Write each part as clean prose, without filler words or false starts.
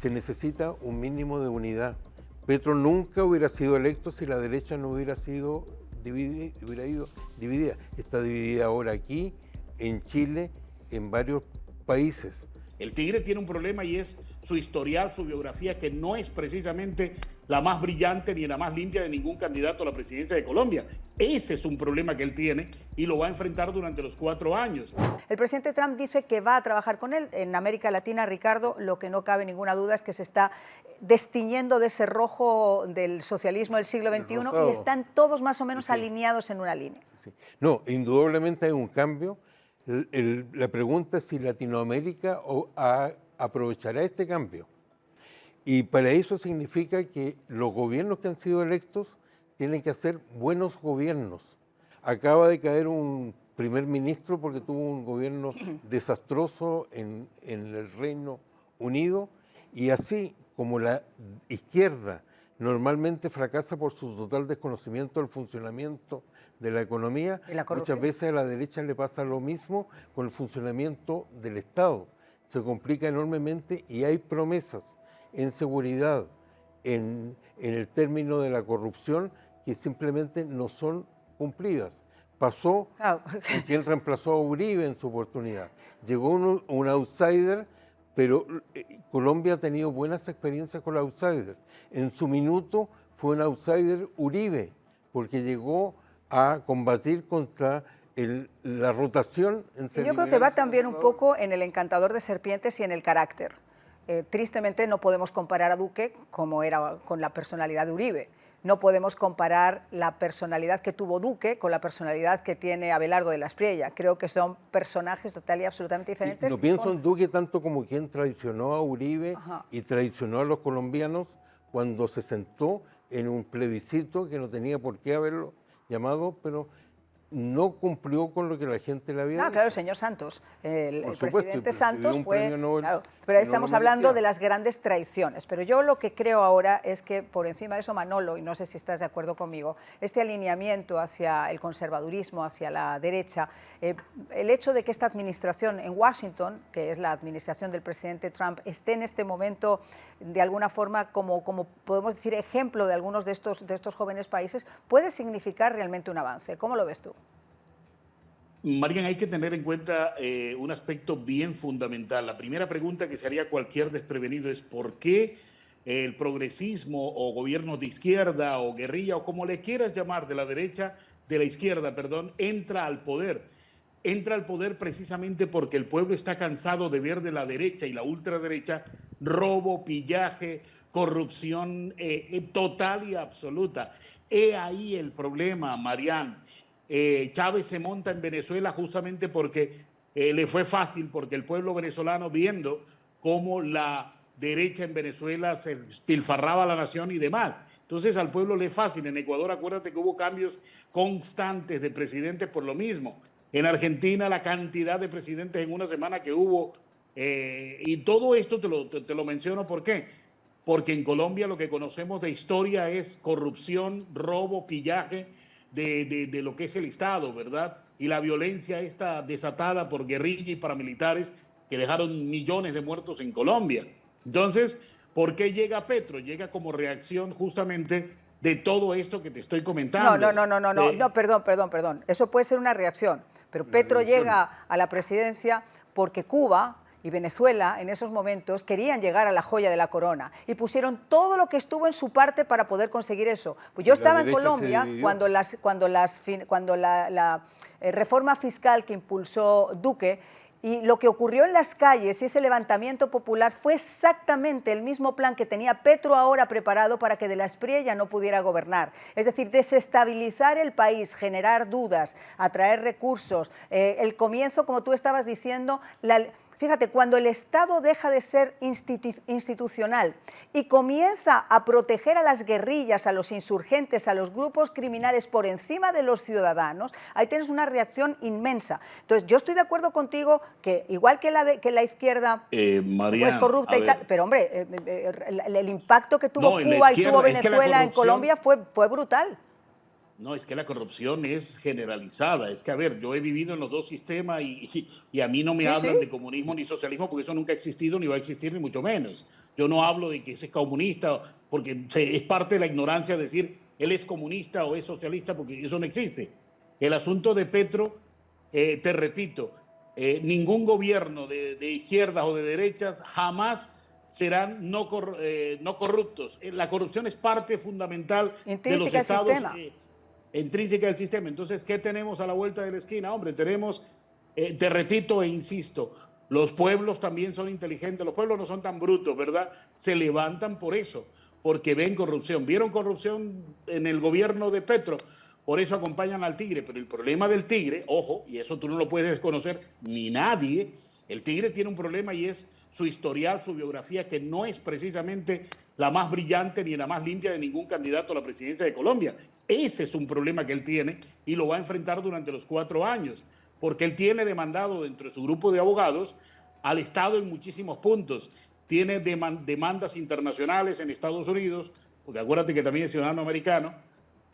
Se necesita un mínimo de unidad. Petro nunca hubiera sido electo si la derecha no hubiera sido dividida. Está dividida ahora aquí, en Chile, en varios países. El Tigre tiene un problema y es su historial, su biografía, que no es precisamente la más brillante ni la más limpia de ningún candidato a la presidencia de Colombia. Ese es un problema que él tiene y lo va a enfrentar durante los 4 años. El presidente Trump dice que va a trabajar con él. En América Latina, Ricardo, lo que no cabe ninguna duda es que se está destiñendo de ese rojo del socialismo del siglo XXI y están todos más o menos alineados en una línea. Sí. No, indudablemente hay un cambio. La pregunta es si Latinoamérica aprovechará este cambio. Y para eso significa que los gobiernos que han sido electos tienen que hacer buenos gobiernos. Acaba de caer un primer ministro porque tuvo un gobierno desastroso en el Reino Unido, y así como la izquierda normalmente fracasa por su total desconocimiento del funcionamiento de la economía, muchas veces a la derecha le pasa lo mismo con el funcionamiento del Estado. Se complica enormemente y hay promesas en seguridad, en el término de la corrupción, que simplemente no son cumplidas. Pasó con quien reemplazó a Uribe en su oportunidad. Llegó un outsider, pero Colombia ha tenido buenas experiencias con el outsider. En su minuto fue un outsider Uribe, porque llegó a combatir contra la rotación entre Yo creo que va también un poco en el encantador de serpientes y en el carácter. Tristemente no podemos comparar a Duque como era con la personalidad de Uribe. No podemos comparar la personalidad que tuvo Duque con la personalidad que tiene Abelardo de la Espriella. Creo que son personajes total y absolutamente diferentes. No pienso en Duque tanto como quien traicionó a Uribe y traicionó a los colombianos cuando se sentó en un plebiscito que no tenía por qué haberlo llamado, pero no cumplió con lo que la gente le había dicho. Claro, el señor Santos, el presidente Santos fue... Claro, pero estamos hablando de las grandes traiciones. Pero yo lo que creo ahora es que, por encima de eso, Manolo, y no sé si estás de acuerdo conmigo, este alineamiento hacia el conservadurismo, hacia la derecha, el hecho de que esta administración en Washington, que es la administración del presidente Trump, esté en este momento, de alguna forma, como podemos decir, ejemplo de algunos de estos jóvenes países, puede significar realmente un avance. ¿Cómo lo ves tú? Marian, hay que tener en cuenta un aspecto bien fundamental. La primera pregunta que se haría cualquier desprevenido es ¿por qué el progresismo o gobierno de izquierda o guerrilla o como le quieras llamar, de la izquierda, entra al poder? Entra al poder precisamente porque el pueblo está cansado de ver de la derecha y la ultraderecha robo, pillaje, corrupción total y absoluta. He ahí el problema, Marian. Chávez se monta en Venezuela justamente porque le fue fácil, porque el pueblo venezolano, viendo cómo la derecha en Venezuela se pilfarraba la nación y demás, entonces al pueblo le es fácil. En Ecuador, acuérdate que hubo cambios constantes de presidentes por lo mismo. En Argentina, la cantidad de presidentes en una semana que hubo, y todo esto te lo menciono, ¿por qué? Porque en Colombia lo que conocemos de historia es corrupción, robo, pillaje, de lo que es el Estado, ¿verdad? Y la violencia está desatada por guerrillas y paramilitares que dejaron millones de muertos en Colombia. Entonces, ¿por qué llega Petro? Llega como reacción justamente de todo esto que te estoy comentando. No, perdón. Eso puede ser una reacción, pero Petro llega a la presidencia porque Cuba y Venezuela en esos momentos querían llegar a la joya de la corona y pusieron todo lo que estuvo en su parte para poder conseguir eso. Pues yo estaba en Colombia cuando la reforma fiscal que impulsó Duque, y lo que ocurrió en las calles y ese levantamiento popular fue exactamente el mismo plan que tenía Petro ahora preparado para que de la Espriella no pudiera gobernar. Es decir, desestabilizar el país, generar dudas, atraer recursos. El comienzo, como tú estabas diciendo, fíjate, cuando el Estado deja de ser institucional y comienza a proteger a las guerrillas, a los insurgentes, a los grupos criminales por encima de los ciudadanos, ahí tienes una reacción inmensa. Entonces, yo estoy de acuerdo contigo que igual que la izquierda Marian, es corrupta y tal, pero hombre, el impacto que tuvo Cuba y tuvo Venezuela en Colombia fue brutal. No, es que la corrupción es generalizada. Es que, a ver, yo he vivido en los dos sistemas y a mí no me hablan de comunismo ni socialismo porque eso nunca ha existido, ni va a existir, ni mucho menos. Yo no hablo de que es comunista, porque es parte de la ignorancia decir él es comunista o es socialista, porque eso no existe. El asunto de Petro, te repito, ningún gobierno de izquierdas o de derechas jamás serán no corruptos. La corrupción es parte fundamental de los intrínseca al estados, sistema. intrínseca del sistema. Entonces, ¿qué tenemos a la vuelta de la esquina? Hombre, tenemos, te repito e insisto, los pueblos también son inteligentes, los pueblos no son tan brutos, ¿verdad? Se levantan por eso, porque ven corrupción. Vieron corrupción en el gobierno de Petro, por eso acompañan al tigre. Pero el problema del tigre, ojo, y eso tú no lo puedes desconocer ni nadie, el tigre tiene un problema y es su historial, su biografía, que no es precisamente la más brillante ni la más limpia de ningún candidato a la presidencia de Colombia. Ese es un problema que él tiene y lo va a enfrentar durante los 4 años, porque él tiene demandado dentro de su grupo de abogados al Estado en muchísimos puntos. Tiene demandas internacionales en Estados Unidos, porque acuérdate que también es ciudadano americano,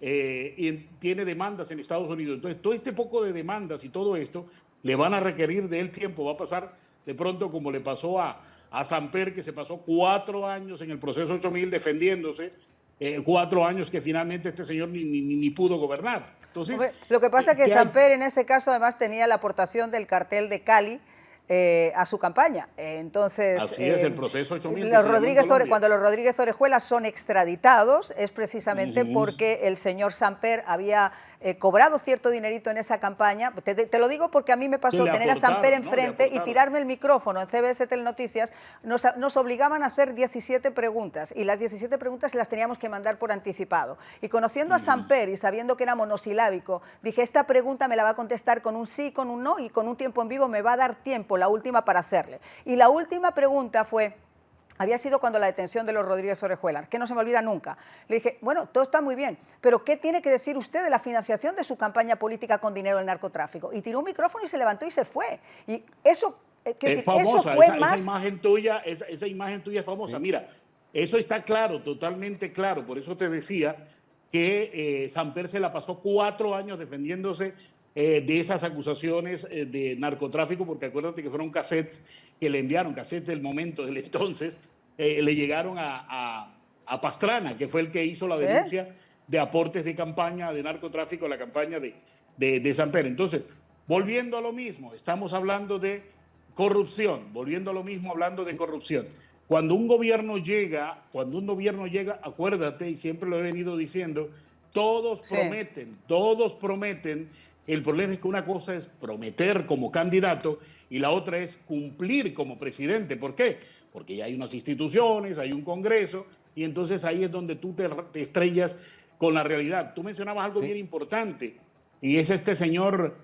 y tiene demandas en Estados Unidos. Entonces, todo este poco de demandas y todo esto le van a requerir de él tiempo. Va a pasar de pronto como le pasó a Samper, que se pasó 4 años en el proceso 8000 defendiéndose, 4 años que finalmente este señor ni pudo gobernar. Entonces, lo que pasa es que Samper en ese caso además tenía la aportación del cartel de Cali a su campaña. Entonces, así es, el proceso 8000. Cuando los Rodríguez Orejuela son extraditados es precisamente porque el señor Samper había cobrado cierto dinerito en esa campaña. Te lo digo porque a mí me pasó tener a Samper enfrente y tirarme el micrófono en CBS Telenoticias. Nos obligaban a hacer 17 preguntas y las 17 preguntas las teníamos que mandar por anticipado. Y conociendo a Samper y sabiendo que era monosilábico, dije, esta pregunta me la va a contestar con un sí, con un no y con un tiempo en vivo me va a dar tiempo, la última, para hacerle. Y la última pregunta había sido cuando la detención de los Rodríguez Orejuela, que no se me olvida nunca. Le dije, bueno, todo está muy bien, pero ¿qué tiene que decir usted de la financiación de su campaña política con dinero del narcotráfico? Y tiró un micrófono y se levantó y se fue. Y eso, es famosa, eso fue esa imagen tuya, esa imagen tuya es famosa. Sí. Mira, eso está claro, totalmente claro. Por eso te decía que Samper se la pasó 4 años defendiéndose de esas acusaciones de narcotráfico, porque acuérdate que fueron cassettes que le enviaron, cassettes del momento, del entonces, le llegaron a Pastrana, que fue el que hizo la denuncia de aportes de campaña de narcotráfico a la campaña de Samper. Entonces, volviendo a lo mismo, estamos hablando de corrupción, volviendo a lo mismo, hablando de corrupción. Cuando un gobierno llega, acuérdate, y siempre lo he venido diciendo, todos prometen. El problema es que una cosa es prometer como candidato y la otra es cumplir como presidente. ¿Por qué? Porque ya hay unas instituciones, hay un Congreso, y entonces ahí es donde tú te estrellas con la realidad. Tú mencionabas algo bien importante, y es este señor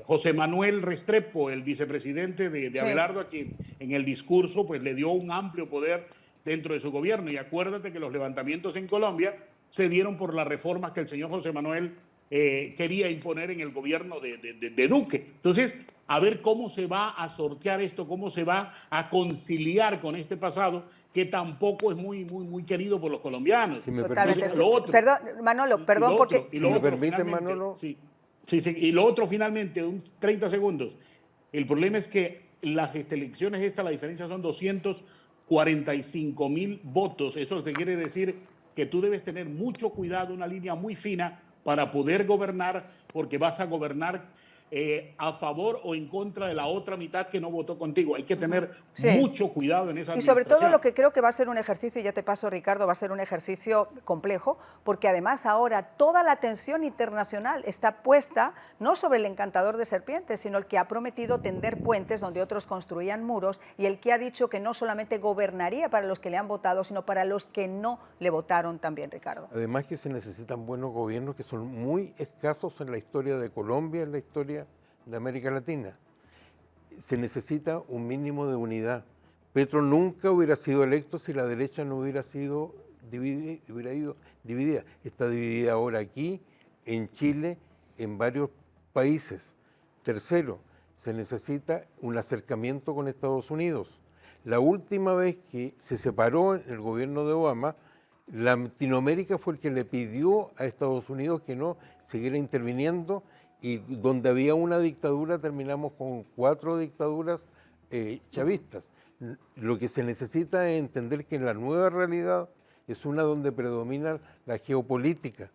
José Manuel Restrepo, el vicepresidente de Abelardo, a quien en el discurso pues, le dio un amplio poder dentro de su gobierno. Y acuérdate que los levantamientos en Colombia se dieron por las reformas que el señor José Manuel quería imponer en el gobierno de Duque. Entonces, a ver cómo se va a sortear esto, cómo se va a conciliar con este pasado que tampoco es muy querido por los colombianos. Si me Entonces, lo otro, perdón, Manolo, perdón, porque... Si me permite, Manolo. Sí, y lo otro finalmente, 30 segundos. El problema es que las elecciones la diferencia son 245,000 votos. Eso te quiere decir que tú debes tener mucho cuidado, una línea muy fina para poder gobernar, porque vas a gobernar a favor o en contra de la otra mitad que no votó contigo. Hay que tener mucho cuidado en esa administración. Y sobre todo lo que creo que va a ser un ejercicio, y ya te paso, Ricardo, va a ser un ejercicio complejo, porque además ahora toda la atención internacional está puesta no sobre el encantador de serpientes, sino el que ha prometido tender puentes donde otros construían muros y el que ha dicho que no solamente gobernaría para los que le han votado, sino para los que no le votaron también, Ricardo. Además que se necesitan buenos gobiernos que son muy escasos en la historia de Colombia, en la historia de América Latina. Se necesita un mínimo de unidad. Petro nunca hubiera sido electo si la derecha no hubiera sido dividida. Está dividida ahora aquí, en Chile, en varios países. Tercero, se necesita un acercamiento con Estados Unidos. La última vez que se separó el gobierno de Obama, Latinoamérica fue el que le pidió a Estados Unidos que no siguiera interviniendo, y donde había una dictadura terminamos con 4 dictaduras chavistas. Lo que se necesita es entender que la nueva realidad es una donde predomina la geopolítica.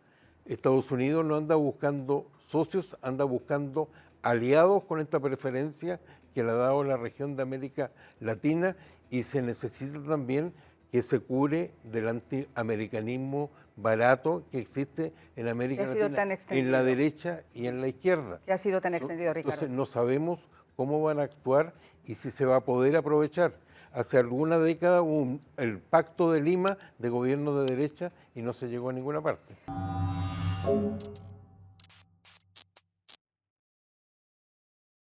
Estados Unidos no anda buscando socios, anda buscando aliados con esta preferencia que le ha dado la región de América Latina, y se necesita también que se cure del antiamericanismo barato que existe en América Latina, en la derecha y en la izquierda. ¿Qué ha sido tan extendido, Ricardo? Entonces no sabemos cómo van a actuar y si se va a poder aprovechar. Hace alguna década hubo el Pacto de Lima de gobierno de derecha y no se llegó a ninguna parte.